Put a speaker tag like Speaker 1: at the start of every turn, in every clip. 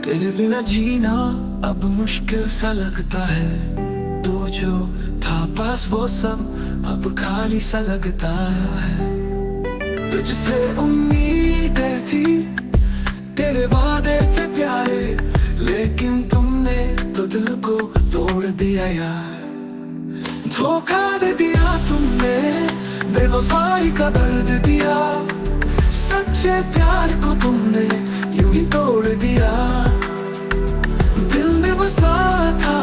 Speaker 1: तेरे बिना जीना अब मुश्किल सा लगता है। तू जो था पास वो सब अब खाली सा लगता है। तुझसे उम्मीदें थी, तेरे वादे थे प्यारे, लेकिन तुमने तो दिल को तोड़ दिया यार। धोखा दे दिया तुमने, बेवफाई का दर्द दिया। सच्चे प्यार को तुमने यूं ही तोड़ दिया। दिल में बसा था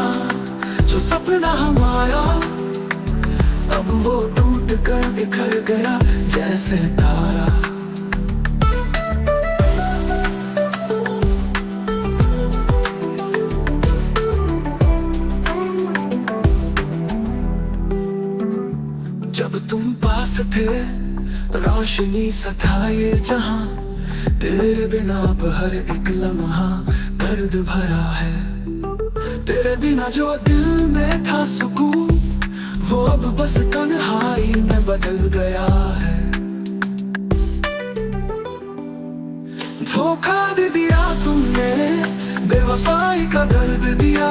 Speaker 1: जो सपना हमारा, अब वो टूट कर बिखर गया जैसे तारा। जब तुम पास थे रोशनी सा था ये जहां, तेरे बिना अब हर एक लम्हा दर्द भरा है। तेरे बिना जो दिल में था सुकून, वो अब बस तन्हाई में बदल गया है। धोखा दे दिया तुमने, बेवफाई का दर्द दिया।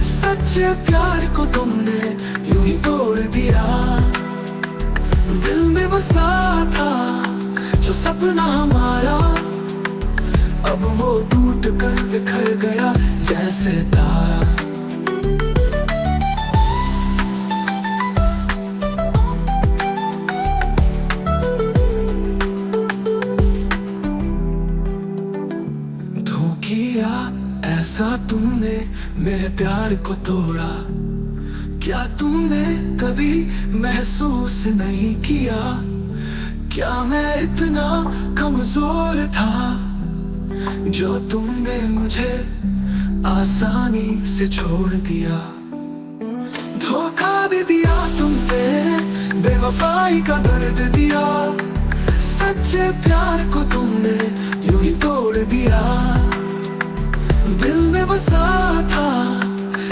Speaker 1: सच्चे प्यार को तुमने यूं ही तोड़ दिया। दिल में बसा था जो सपना हमारा, अब वो टूट कर बिखर गया जैसे तारा। धोखिया ऐसा तुमने मेरे प्यार को तोड़ा, क्या तुमने कभी महसूस नहीं किया? क्या मैं इतना कमजोर था जो तुमने मुझे आसानी से छोड़ दिया? धोखा दे दिया तुमने, बेवफाई का दर्द दिया। सच्चे प्यार को तुमने यूं ही तोड़ दिया। दिल में बसा था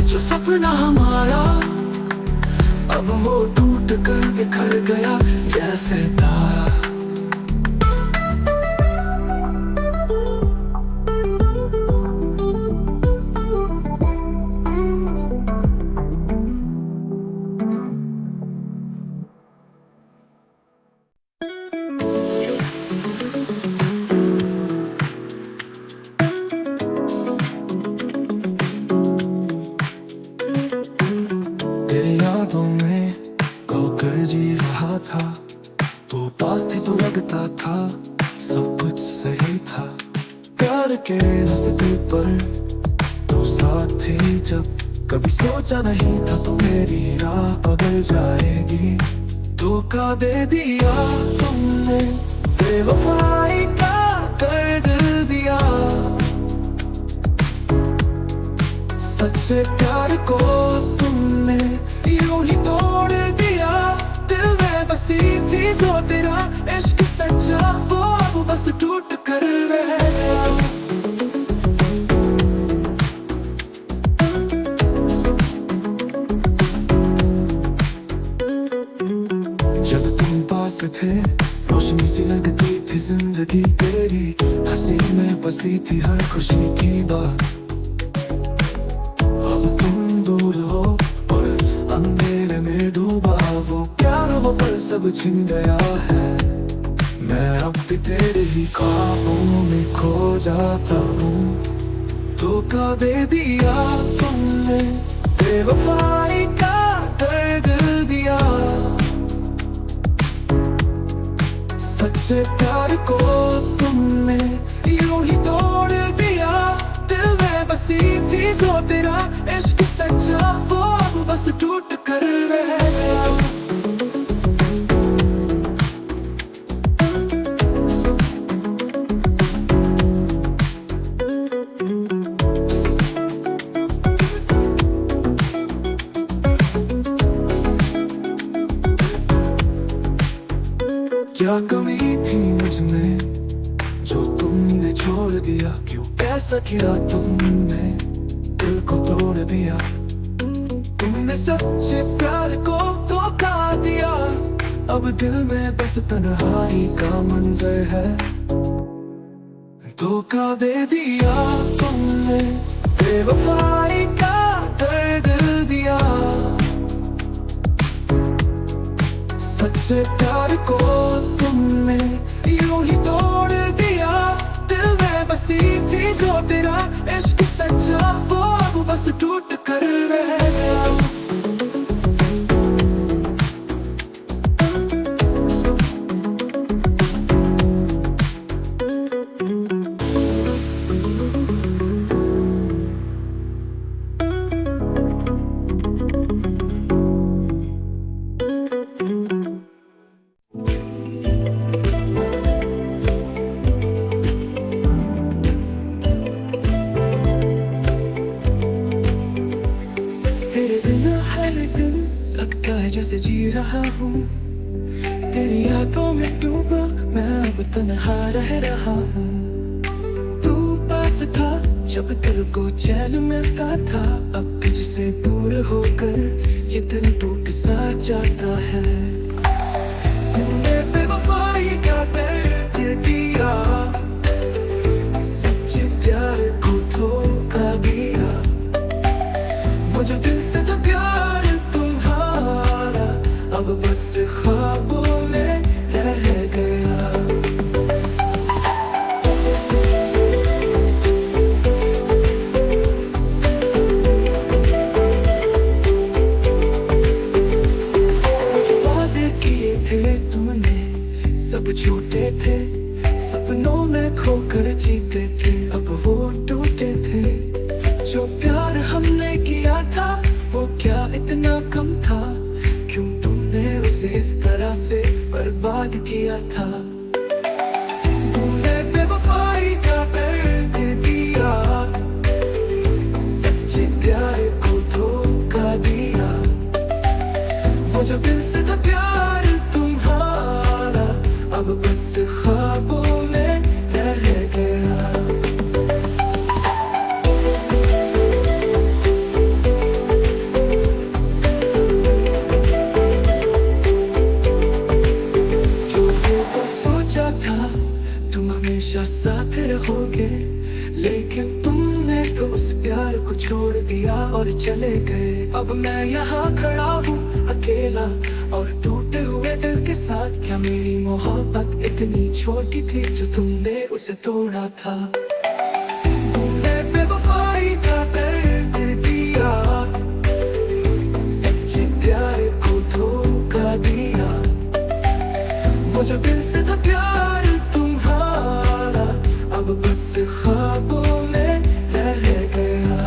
Speaker 1: जो सपना हमारा, अब वो टूट कर बिखर गया जैसे तारा। तेरी यादों में खोकर जी रहा था, तू पास थी तो लगता था सब कुछ सही था। प्यार के रास्ते पर तू साथ थी जब, कभी सोचा नहीं था तू मेरी राह बदल जाएगी। धोखा दे दिया तुमने, बेवफाई का दर्द दिया। सच्चे प्यार को तुमने यूं ही तोड़ दिया। दिल में बसी थी जो तेरा इश्क सच्चा, वो अब बस टूट कर रह गया। जब तुम पास थे रोशनी सी लगती थी जिंदगी तेरी, हंसी में बसी थी हर खुशी की बात। वो प्यार वो पल सब छिन गया है। मैं अब भी तेरे ही ख्वाबों में खो जाता हूँ। धोखा दे दिया तुमने, बेवफाई का दर्द दिया। सच्चे प्यार को तुमने यूं ही तोड़ दिया। दिल में बसी थी जो तेरा इश्क सच्चा, वो अब बस टूट कर रह गया। क्या कमी थी मुझमें जो तुमने छोड़ दिया? क्यों ऐसा किया तुमने, दिल को तोड़ दिया? तुमने सच्चे प्यार को धोखा दिया। अब दिल में बस तन्हाई का मंजर है। धोखा दे दिया तुमने। बेवफाई का दर्द दिया, सच्चे प्यार को तुमने यूं ही तोड़ दिया। दिल में बसी थी जो तेरा इश्क सच्चा, वो अब बस टूट कर रह गया। लगता है जैसे जी रहा हूँ, तेरी यादों में डूबा मैं अब तन्हा रह रहा हूँ। तू पास था जब दिल को चैन मिलता था, अब तुझसे दूर होकर ये दिल टूट सा जाता है। तुमने बेवफाई का दर्द दिया, सच्चे प्यार को धोखा दिया। वो जो दिल से था प्यार अब बस ख्वाबों में रह गया। वादे किए थे तुमने सब झूठे थे, सपनों में खोकर जीते थे अब वो टूटे थे। जो प्यार हमने किया था वो क्या इतना कम था, उसे इस तरह से बर्बाद किया था। तूने बेवफाई का दर्द दिया, सच्चे प्यार को धोखा दिया। वो जो दिल से था प्यार तुम्हारा अब बस ख्वाबों में रह गया। हमेशा साथ रहोगे, लेकिन तुमने तो उस प्यार को छोड़ दिया और चले गए। अब मैं यहाँ खड़ा हूँ अकेला और टूटे हुए दिल के साथ। क्या मेरी मोहब्बत इतनी छोटी थी जो तुमने उसे तोड़ा था। तुमने बेवफाई का दर्द दिया, सच्चे प्यार को धोखा दिया। वो जो दिल से था प्यार अब बस ख्वाबों में रह गया।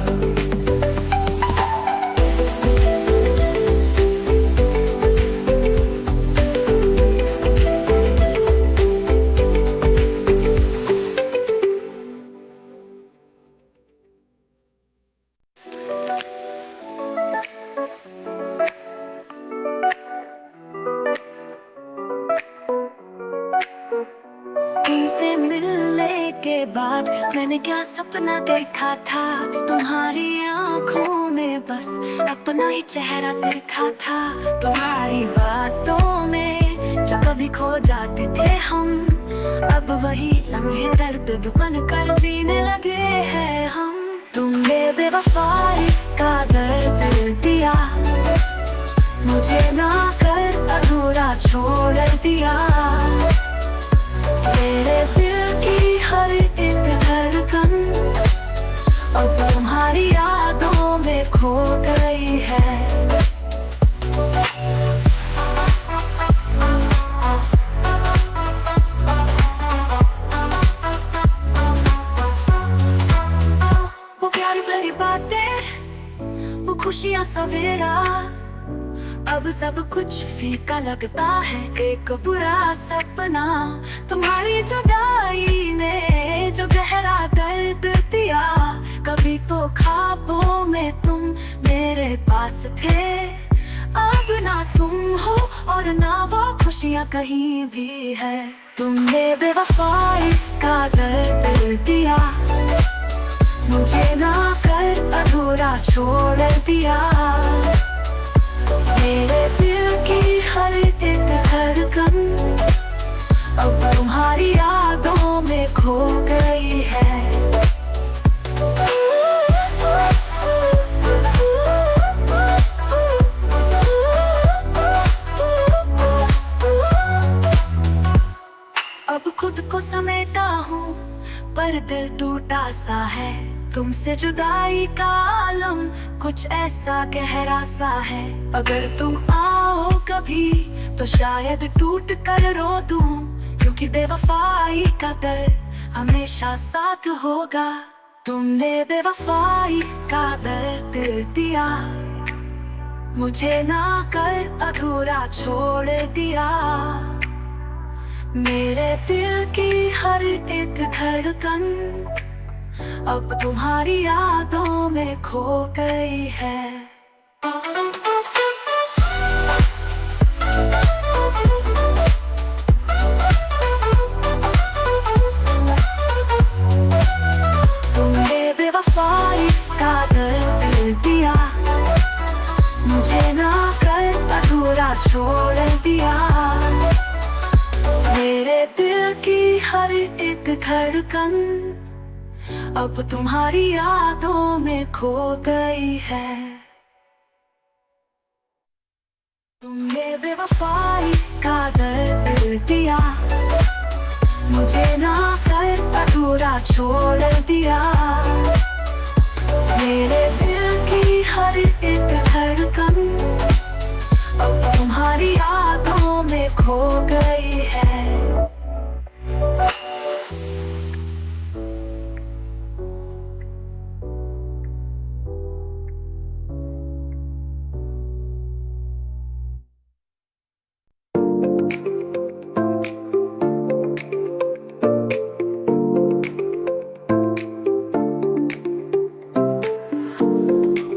Speaker 2: तुमसे मिलने के बाद मैंने क्या सपना देखा था, तुम्हारी आंखों में बस अपना ही चेहरा देखा था। तुम्हारी बातों में जो कभी खो जाते थे हम, अब वही लम्हे दर्द बन कर जीने लगे हैं हम। तुमने बेवफाई का दर्द दिया, मुझे ना कर अधूरा छोड़ दिया। मेरे दिल की हर एक धड़कन अब तुम्हारी यादों में खो गई है। वो प्यारी भरी बातें, वो खुशियां सवेरा, अब सब कुछ फीका लगता है, एक बुरा सपना। तुम्हारी जुदाई ने जो गहरा दर्द दिया, कभी तो ख्वाबों में तुम मेरे पास थे, अब ना तुम हो और ना वो खुशियाँ कहीं भी है। तुमने बेवफाई का दर्द दिया, मुझे ना कर अधूरा छोड़ दिया। मेरे दिल की हर एक धड़कन अब तुम्हारी यादों में खो गई है। छोटा सा है, तुमसे जुदाई का आलम कुछ ऐसा गहरा सा है। अगर तुम आओ कभी तो शायद टूट कर रो दूं, क्योंकि बेवफाई का दर्द हमेशा साथ होगा। तुमने बेवफाई का दर्द दिया, मुझे ना कर अधूरा छोड़ दिया। मेरे दिल की हर एक धड़कन अब तुम्हारी यादों में खो गई है। तुमने बेवफाई का दर्द दिया, मुझे ना कर अधूरा छोड़ दिया। मेरे दिल की हर एक धड़कन अब तुम्हारी यादों में खो गई है। तुमने बेवफाई का दर्द दिया, मुझे ना कर अधूरा छोड़ दिया। मेरे दिल की हर एक धड़कन अब तुम्हारी यादों में खो गई है।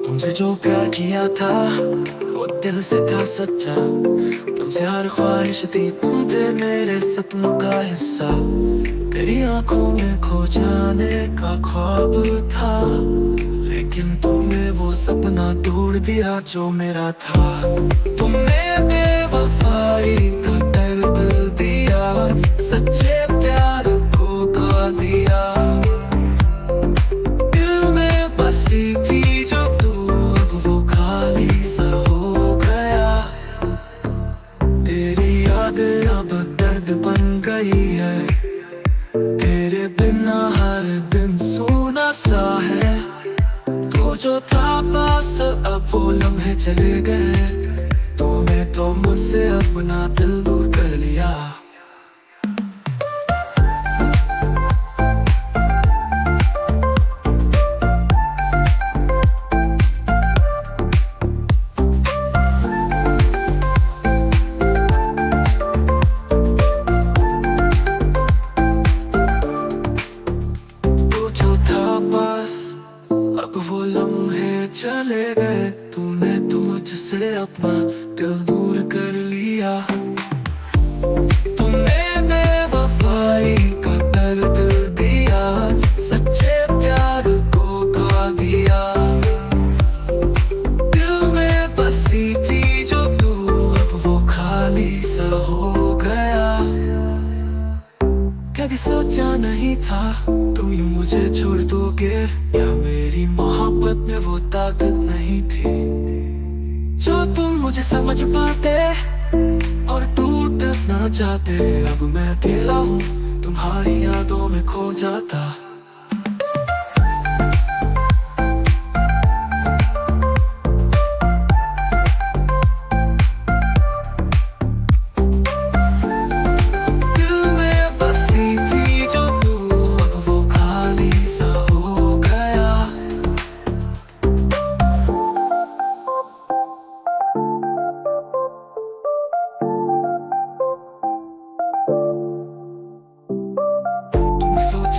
Speaker 1: तुमसे जो प्यार किया था वो दिल से था सच्चा, तुमसे हर ख्वाहिश थी, तुम थे मेरे सपनों का हिस्सा। तेरी आंखों में खो जाने का ख्वाब था, लेकिन तुमने वो सपना तोड़ दिया जो मेरा था। तुमने बेवफाई का दर्द दिया, सच्चे प्यार को खा दिया। दिल में बसी थी जो तू अब वो खाली सा हो गया। तेरी याद अब दर्द बन गई है, तेरे बिना हर दिन सूना सा है। तो जो था पास अब वो लम्हे चले गए, तूने तो मुझसे अपना दिल दूर कर लिया। अब वो लम्हे चले गए, तूने तो मुझसे अपना दिल दूर कर लिया। तुमने बेवफाई का दर्द दिया, सच्चे प्यार को खा दिया। दिल में बसी थी जो तू अब वो खाली सा हो गया। कभी सोचा नहीं था तुम यूं मुझे छोड़ दोगे, या मेरी मोहब्बत में वो ताकत नहीं थी जो तुम मुझे समझ पाते और टूट ना चाहते। अब मैं अकेला हूँ, तुम्हारी यादों में खो जाता।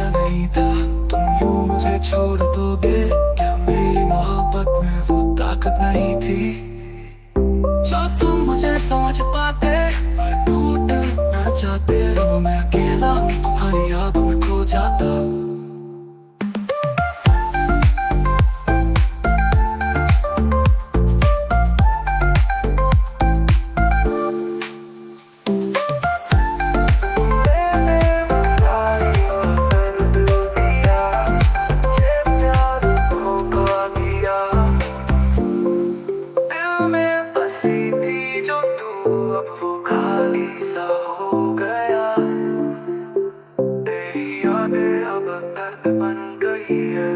Speaker 1: नहीं था तुम यूं मुझे छोड़ दोगे, क्या मेरी मोहब्बत में वो ताकत नहीं थी जो तुम मुझे समझ पाते और टूट ना चाहते। वो मैं अकेला हूँ, तुम्हारी यादों में खो जाता। रही है,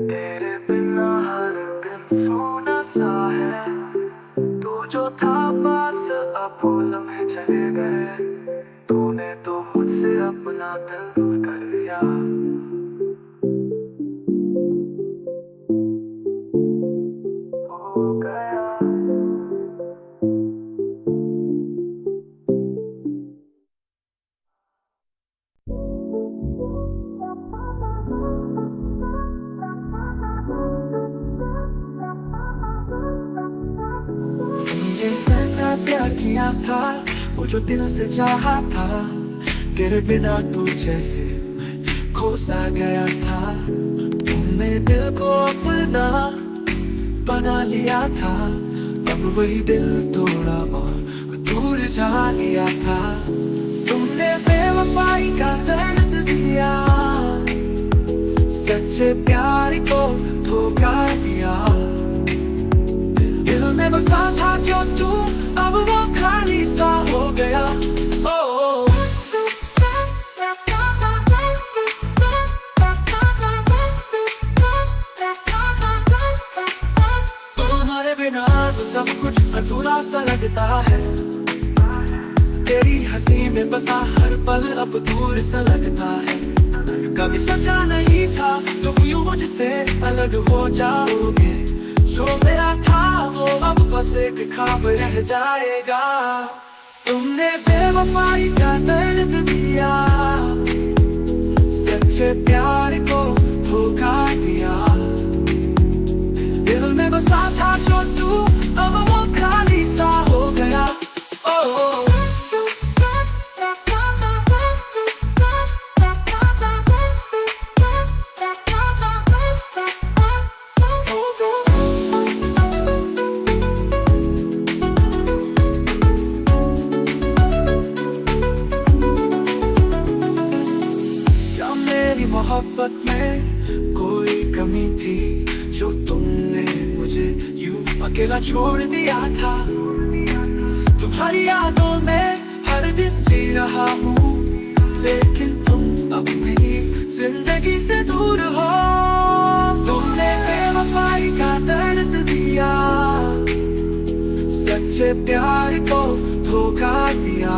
Speaker 1: तेरे बिना हर दिन सोना सा है। तू जो था पास अब वो लम्हे चले गए, तूने तो मुझसे अपना दिल दूर कर लिया। हो गया जिसका प्यार किया था, वो जो दिल से चाहा था, तेरे बिना तू जैसे मैं खो सा गया था। तुमने दिल को अपना बना लिया था, अब वही दिल तोड़ा और दूर जा लिया था। तुमने बेवफाई का दर्द दिया, सच्चे प्यार को धोखा दिया। दिल में बसा था जो तू, अब वो खाली सा हो गया। ओ तुम्हारे बिना तो सब कुछ अधूरा सा लगता है। तेरी हंसी में बसा हर पल अब दूर सा लगता है। कभी सोचा नहीं था तुम यूं मुझसे अलग हो जाओगे। जो मेरा था वो अब बस एक ख्वाब रह जाएगा। तुमने बेवफाई का दर्द दिया, सच्चे प्यार को धोखा दिया। दिल में बसा था जो तू, अब वो खाली सा हो गया। ओ मोहब्बत में कोई कमी थी, जो तुमने मुझे यूं अकेला छोड़ दिया था। तुम्हारी यादों में हर दिन जी रहा हूँ, लेकिन तुम अब मेरी जिंदगी से दूर हो। तुमने बेवफाई का दर्द दिया, सच्चे प्यार को धोखा दिया।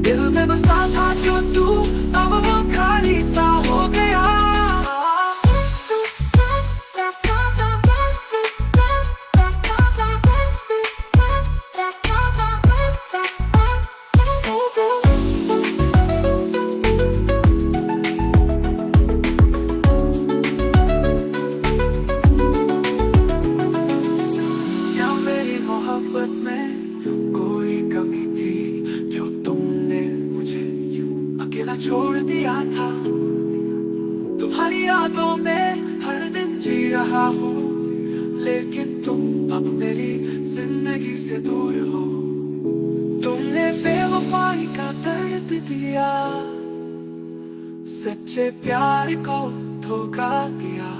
Speaker 1: दिल में बसा था जो तू, अब वो खाली सा हो गया। क्या मेरी मोहब्बत में कोई कमी थी, जो तुमने मुझे यूं अकेला छोड़ दिया था। तुम्हारी यादों में हर दिन जी रहा हूँ, लेकिन तुम अब मेरी जिंदगी से दूर हो। तुमने बेवफाई का दर्द दिया, सच्चे प्यार को धोखा दिया।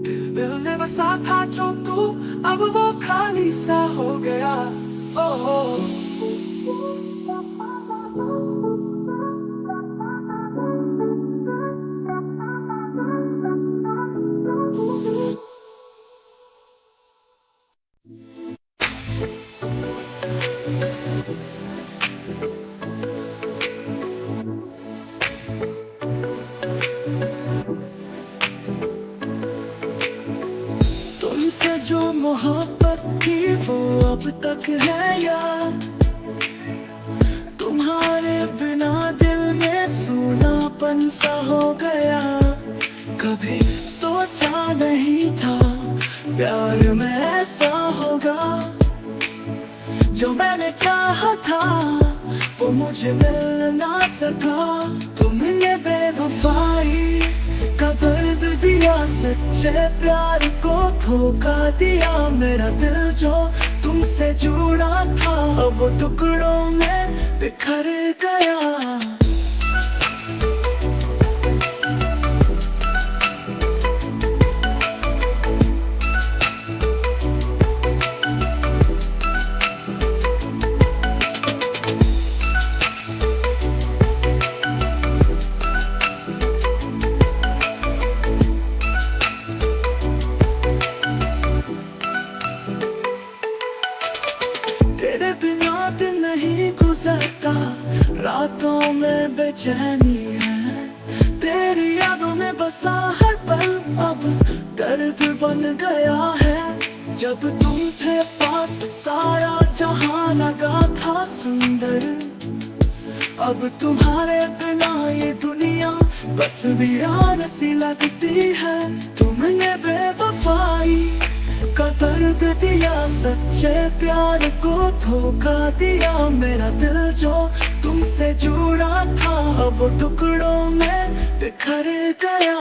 Speaker 1: दिल में बसा था जो तू, अब वो खाली सा हो गया। ओ तुमसे जो मोहब्बत की वो अब तक है यार। तुम्हारे बिना दिल में सूनापन सा हो गया। कभी सोचा नहीं था प्यार में ऐसा होगा। जो मैंने चाहा था वो मुझे मिल ना सका। तुमने बेवफाई का दर्द दिया, सच्चे प्यार को धोखा दिया। मेरा दिल जो तुमसे जुड़ा था, अब वो टुकड़ों में बिखर गया। बेचैनी है, तेरी यादों में बसा हर पल अब दर्द बन गया है। जब तुम थे पास सारा जहां लगा था सुंदर, अब तुम्हारे बिना ये दुनिया बस वीरान सी लगती है। तुमने बेवफाई का दर्द दिया, सच्चे प्यार को धोखा दिया। मेरा दिल जो तुमसे जुड़ा था वो टुकड़ों में बिखर गया।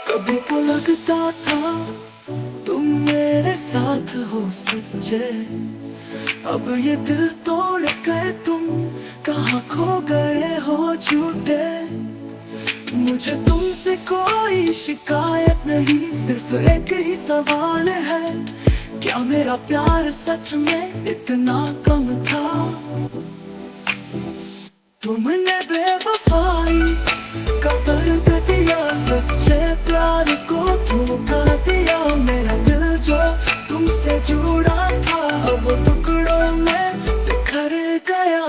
Speaker 1: कभी तो लगता था तुम मेरे साथ हो सच्चे, अब ये दिल तोड़ गए तुम कहाँ खो गए हो झूठे। मुझे तुमसे कोई शिकायत नहीं, सिर्फ एक ही सवाल है, क्या मेरा प्यार सच में इतना कम था? तुमने बेवफाई का दर्द दिया, सच्चे प्यार को धोखा दिया। मेरा दिल जो तुमसे जुड़ा था वो टुकड़ों में बिखर गया।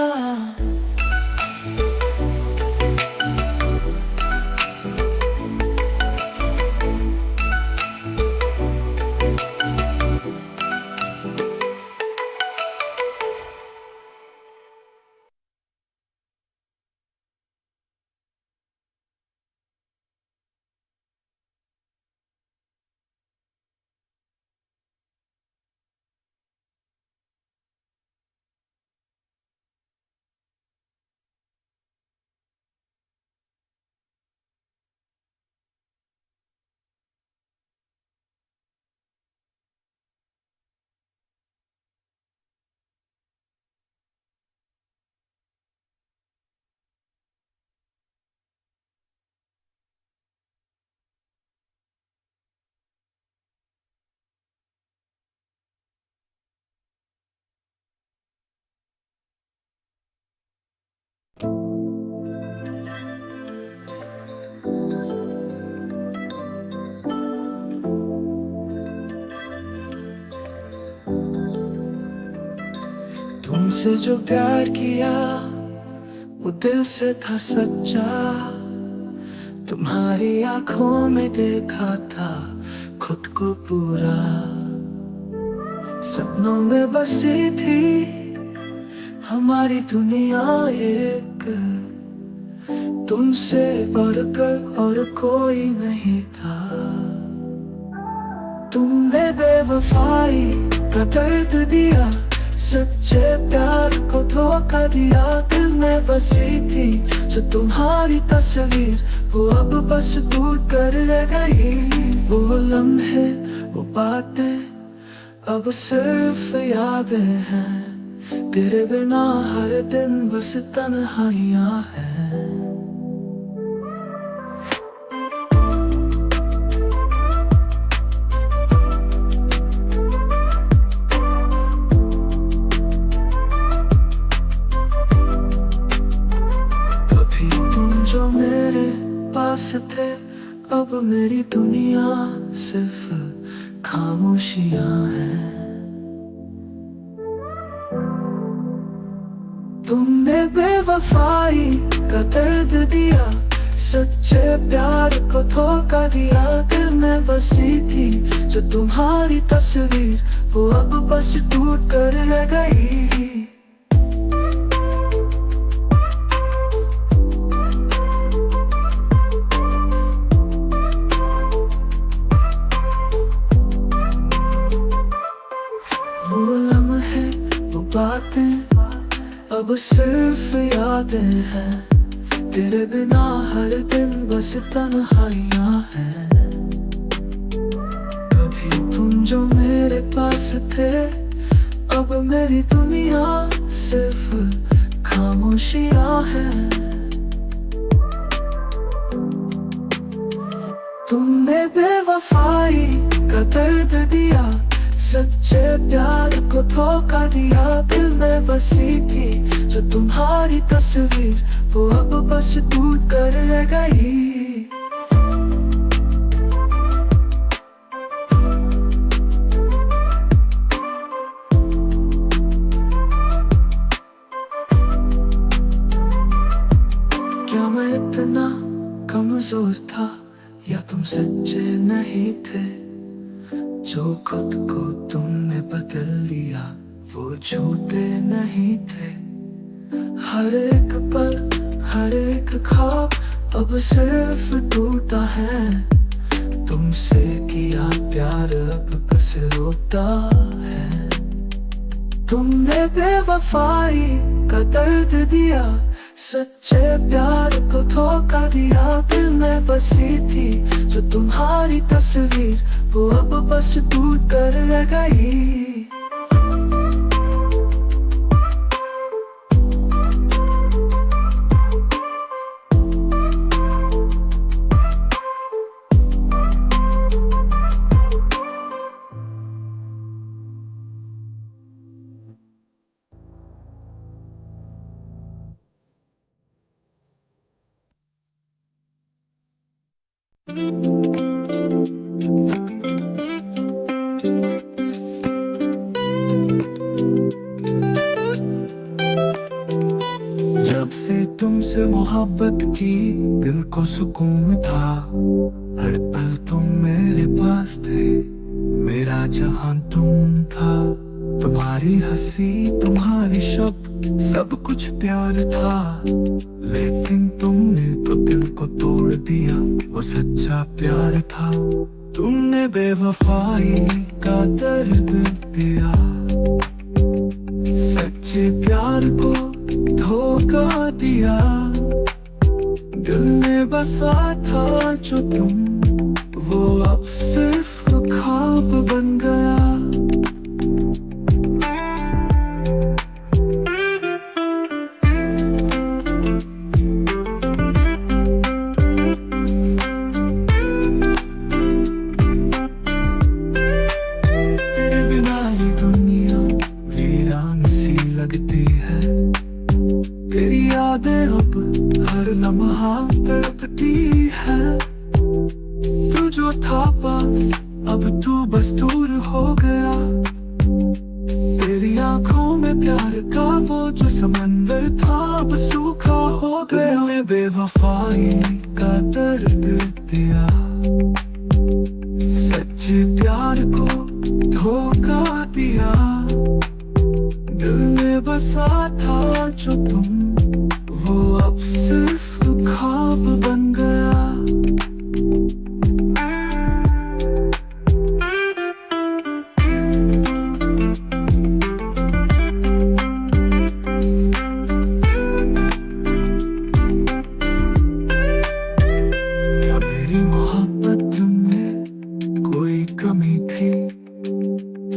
Speaker 1: तुमसे जो प्यार किया वो दिल से था सच्चा, तुम्हारी आंखों में देखा था खुद को पूरा। सपनों में बसी थी हमारी दुनिया एक, तुमसे बढ़कर और कोई नहीं था। तुमने बेवफाई का दर्द दिया, सच्चे प्यार को धोखा दिया। दिल में बसी थी जो तुम्हारी तस्वीर, वो अब बस दूर कर ले गई। वो लम्हे वो बातें अब सिर्फ यादें हैं, तेरे बिना हर दिन बस तन्हाइयां हैं। जो मेरे पास थे अब मेरी दुनिया सिर्फ खामोशियां हैं। तुमने बेवफाई का दर्द दिया, सच्चे प्यार को धोखा दिया। दिल में बसी थी जो तुम्हारी तस्वीर, वो अब बस टूट कर रह गई। वो लम्हे वो बातें अब सिर्फ यादें हैं, तेरे बिना हर दिन बस तन्हाइयां हैं। कभी तुम जो मेरे पास थे अब मेरी दुनिया सिर्फ खामोशियां हैं। तुमने बेवफाई बेवफाई का दर्द दिया, सच्चे प्यार को धोखा दिया। दिल में बसी थी जो तुम्हारी तस्वीर, वो अब बस टूट कर रह गई। क्या मैं इतना कमजोर था या तुम सच्चे नहीं थे? जो खुद को तुमने बदल लिया वो झूठे नहीं थे। हर एक पल हर एक ख्वाब अब सिर्फ टूटा है। तुमसे किया प्यार अब बस रोता है। तुमने बेवफाई का दर्द दिया, सच्चे प्यार को धोखा दिया। दिल में बसी थी जो तुम्हारी तस्वीर, वो अब बस टूट कर रह गई। जब से तुमसे मोहब्बत की दिल को सुकून था। हर पल तुम मेरे पास थे, मेरा जहां तुम था। तुम्हारी हंसी तुम्हारी शब्द सब कुछ प्यार था। लेकिन तुमने तो दिल को तोड़ दिया, वो सच्चा प्यार था। तुमने बेवफाई का दर्द दिया, सच्चे प्यार को धोखा दिया। दिल में बसा था जो तुम, वो अब सिर्फ ख्वाब बन गया। तेरे बिना ही दुनिया वीरान सी लगती है। तेरी यादें अब हर लम्हा तड़पती है। तू जो था पास अब तू बस दूर हो गया। तेरी आंखों में प्यार का वो जो समंदर था अब सूखा हो गया। मैं बेवफाई का दर्द दिया, सच्चे प्यार को धोखा दिया। दिल में बसा था जो तुम, वो अब सिर्फ ख्वाब बन गया। क्या मेरी मोहब्बत में कोई कमी थी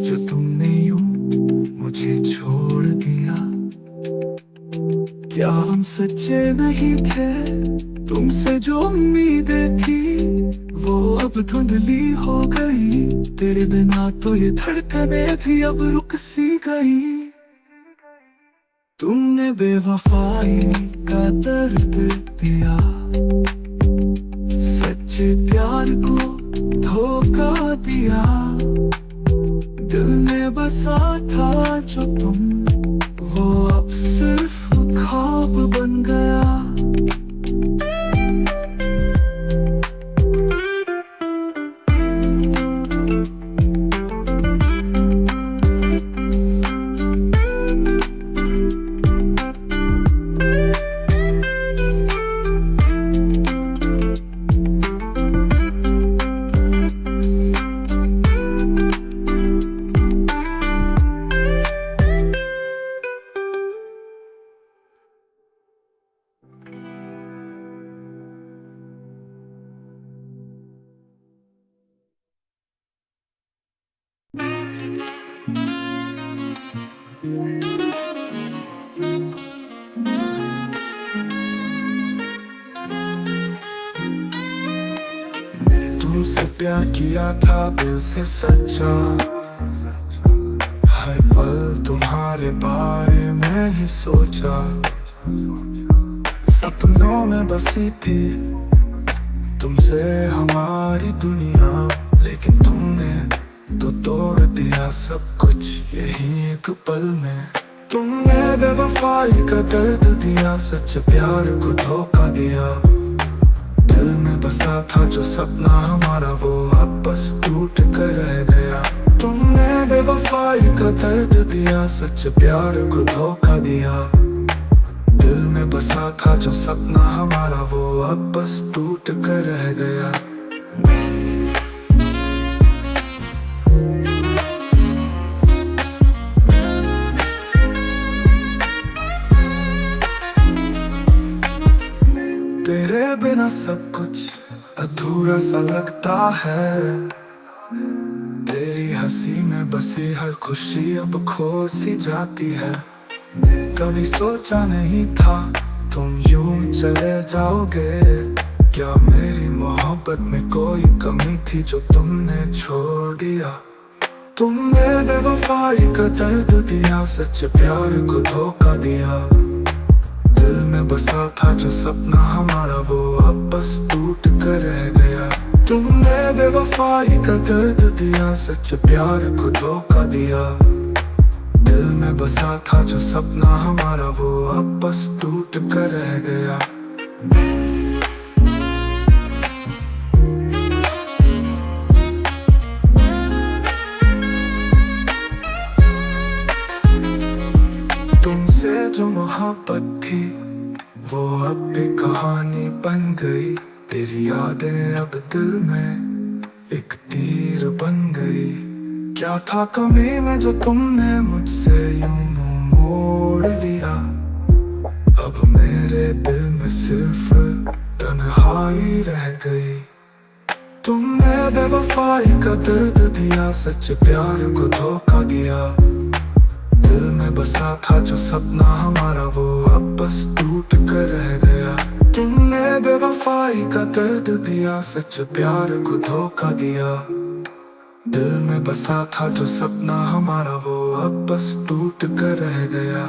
Speaker 1: जो तुमने यूं मुझे छोड़ दिया? क्या हम सच्चे नहीं थे? तुमसे जो उम्मीदें थी वो अब धुंधली हो गई। तेरे बिना तो ये धड़कने थी अब रुक सी गई। तुमने बेवफाई का दर्द दिया, सच्चे प्यार को धोखा दिया। दिल में बसा था जो तुम, वो अब सिर्फ ख्वाब बन गया। तुमसे प्यार किया था दिल से सच्चा, हर पल तुम्हारे बारे में ही सोचा। सपनों में बसी थी तुमसे हमारी दुनिया, लेकिन तुमने तो तोड़ दिया सब कुछ यही एक पल में। तुमने बेवफाई का दर्द दिया, सच प्यार को धोखा दिया। दिल में बसा था जो सपना हमारा वो अब बस टूट कर रह गया। तुमने बेवफाई का दर्द दिया, सच प्यार को धोखा दिया। दिल में बसा था जो सपना हमारा वो अब बस टूट कर रह गया। तेरे बिना सब कुछ अधूरा सा लगता है, तेरी हंसी में बसी हर खुशी अब खो सी जाती है। कभी सोचा नहीं था तुम यूं चले जाओगे, क्या मेरी मोहब्बत में कोई कमी थी जो तुमने छोड़ दिया। तुमने बेवफाई का दर्द दिया, सच प्यार को धोखा दिया। दिल में बसा था जो सपना हमारा वो अब बस टूट कर रह गया। तुमने बेवफाई का दर्द दिया, सच प्यार को धोखा दिया। दिल में बसा था जो सपना हमारा वो अब बस टूट कर रह गया। तुमसे जो मोहब्बत थी वो अब भी कहानी बन गई। तेरी यादें अब दिल में एक तीर बन गई। क्या था कमी में जो तुमने मुझसे यूं मुंह मोड़ लिया। अब मेरे दिल में सिर्फ तन्हाई रह गई। तुमने बेवफाई का दर्द दिया, सच प्यार को धोखा दिया। दिल में बसा था जो सपना हमारा वो अब बस टूट कर रह गया। तुमने बेवफाई का दर्द दिया, सच प्यार को धोखा दिया। दिल में बसा था जो सपना हमारा वो अब बस टूट कर रह गया।